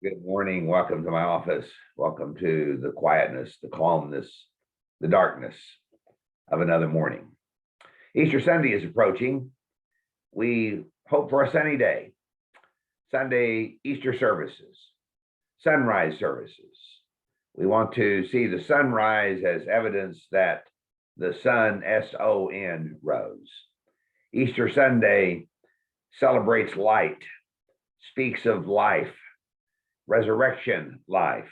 Good morning. Welcome to my office. Welcome to the quietness, the calmness, the darkness of another morning. Easter Sunday is approaching. We hope for a sunny day. Sunday Easter services, sunrise services. We want to see the sunrise as evidence that the sun, S-O-N, rose. Easter Sunday celebrates light, speaks of life, resurrection life,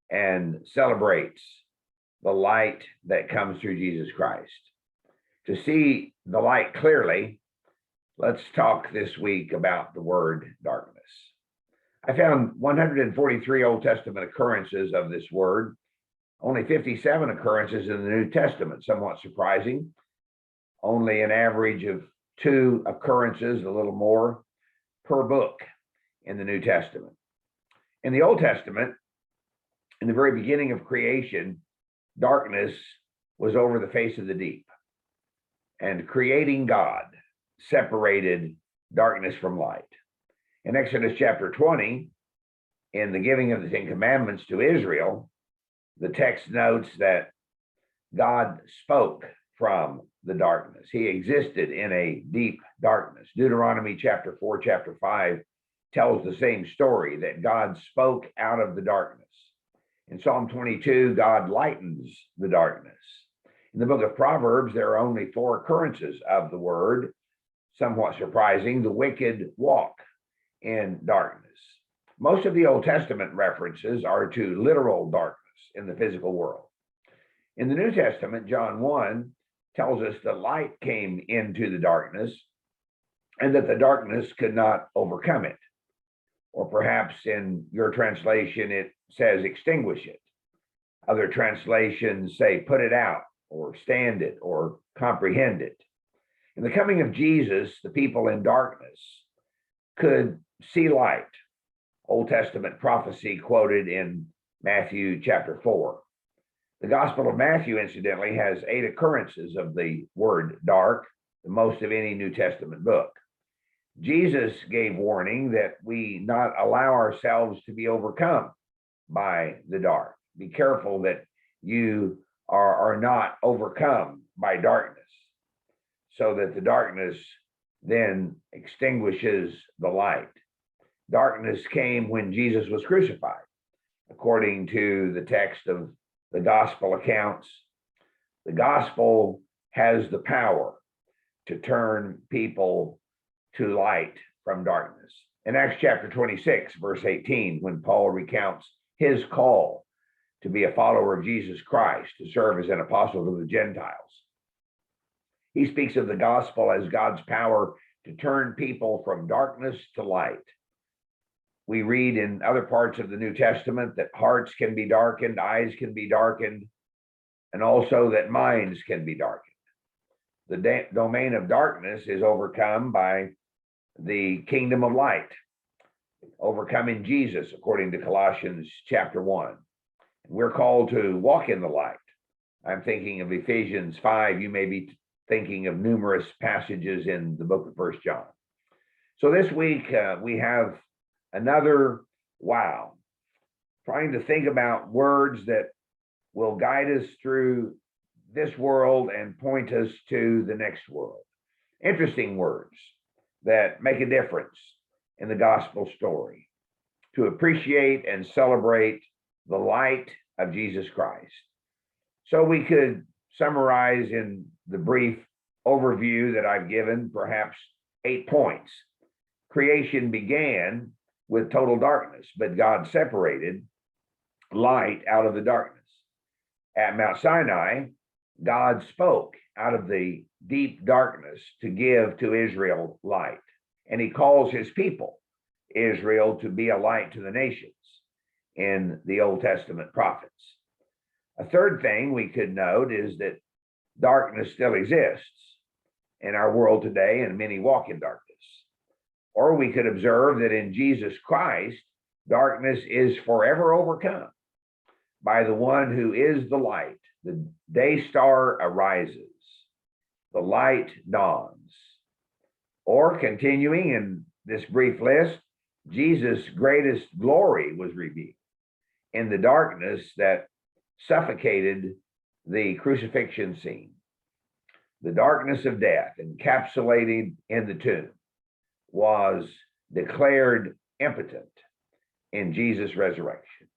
and celebrates the light that comes through Jesus Christ. To see the light clearly, let's talk this week about the word darkness. I found 143 Old Testament occurrences of this word, only 57 occurrences in the New Testament, somewhat surprising. Only an average of 2 occurrences, a little more, per book in the New Testament. In the Old Testament, in the very beginning of creation, darkness was over the face of the deep. And creating God separated darkness from light. In Exodus chapter 20, in the giving of the 10 Commandments to Israel, the text notes that God spoke from the darkness. He existed in a deep darkness. Deuteronomy chapter 4, chapter 5 tells the same story, that God spoke out of the darkness. In Psalm 22, God lightens the darkness. In the book of Proverbs, there are only 4 occurrences of the word, somewhat surprising. The wicked walk in darkness. Most of the Old Testament references are to literal darkness in the physical world. In the New Testament, John 1 tells us the light came into the darkness and that the darkness could not overcome it. Or perhaps in your translation, it says extinguish it. Other translations say put it out, or stand it, or comprehend it. In the coming of Jesus, the people in darkness could see light. Old Testament prophecy quoted in Matthew chapter 4. The Gospel of Matthew, incidentally, has 8 occurrences of the word dark, the most of any New Testament book. Jesus gave warning that we not allow ourselves to be overcome by the dark. Be careful that you are not overcome by darkness, so that the darkness then extinguishes the light. Darkness came when Jesus was crucified. According to the text of the gospel accounts, the gospel has the power to turn people to light from darkness. In Acts chapter 26, verse 18, when Paul recounts his call to be a follower of Jesus Christ, to serve as an apostle to the Gentiles, he speaks of the gospel as God's power to turn people from darkness to light. We read in other parts of the New Testament that hearts can be darkened, eyes can be darkened, and also that minds can be darkened. The domain of darkness is overcome by the kingdom of light, overcoming Jesus, according to Colossians chapter 1. We're called to walk in the light. I'm thinking of Ephesians 5. You may be thinking of numerous passages in the book of 1 John. So this week we have another wow, trying to think about words that will guide us through this world and point us to the next world. Interesting words that make a difference in the gospel story, to appreciate and celebrate the light of Jesus Christ. So we could summarize in the brief overview that I've given, perhaps 8 points. Creation began with total darkness, but God separated light out of the darkness. At Mount Sinai, God spoke out of the deep darkness to give to Israel light. And he calls his people, Israel, to be a light to the nations in the Old Testament prophets. A third thing we could note is that darkness still exists in our world today, and many walk in darkness. Or we could observe that in Jesus Christ, darkness is forever overcome by the one who is the light. The day star arises, the light dawns. Or continuing in this brief list, Jesus' greatest glory was revealed in the darkness that suffocated the crucifixion scene. The darkness of death, encapsulated in the tomb, was declared impotent in Jesus' resurrection.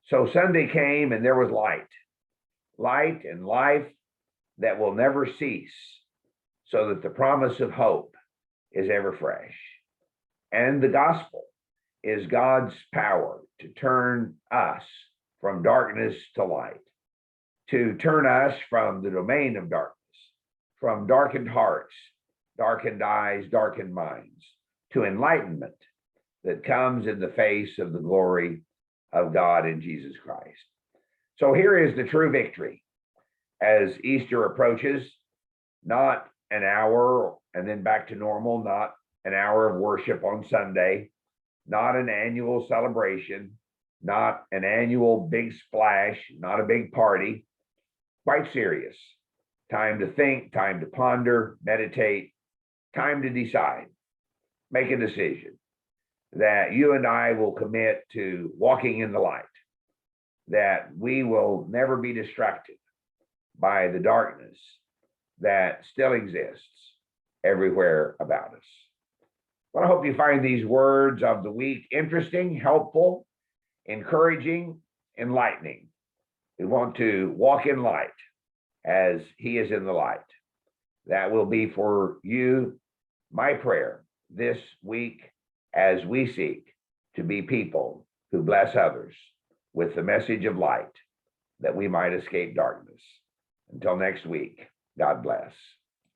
So Sunday came and there was light and life that will never cease, so that the promise of hope is ever fresh. And the gospel is God's power to turn us from darkness to light, to turn us from the domain of darkness, from darkened hearts, darkened eyes, darkened minds, to enlightenment that comes in the face of the glory of God in Jesus Christ. So here is the true victory as Easter approaches, not an hour and then back to normal, not an hour of worship on Sunday, not an annual celebration, not an annual big splash, not a big party, quite serious. Time to think, time to ponder, meditate, time to decide, make a decision that you and I will commit to walking in the light, that we will never be distracted by the darkness that still exists everywhere about us. Well, I hope you find these words of the week interesting, helpful, encouraging, enlightening. We want to walk in light as he is in the light. That will be for you my prayer this week as we seek to be people who bless others with the message of light, that we might escape darkness. Until next week, God bless.